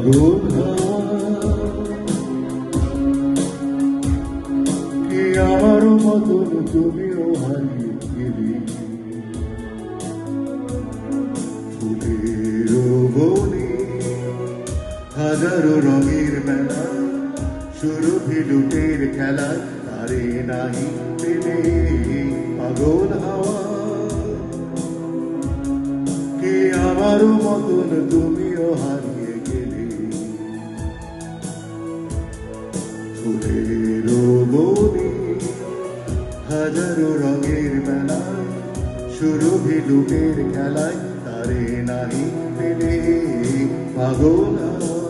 পাগল হাওয়া কি আমার মতন তুমিও হারিয়ে গেলে ফুলের বনে হাজারো রঙের মেলা সুরভি লুটের খেলা তারে নাহি পেলে পাগল হাওয়া কি আমার মতন তুমিও হারিয়ে গেলে ফুলের বনে হাজারো রঙের মেলা সুরভি লুটের খেলায় তারে নাহি পেলে পাগল হাওয়া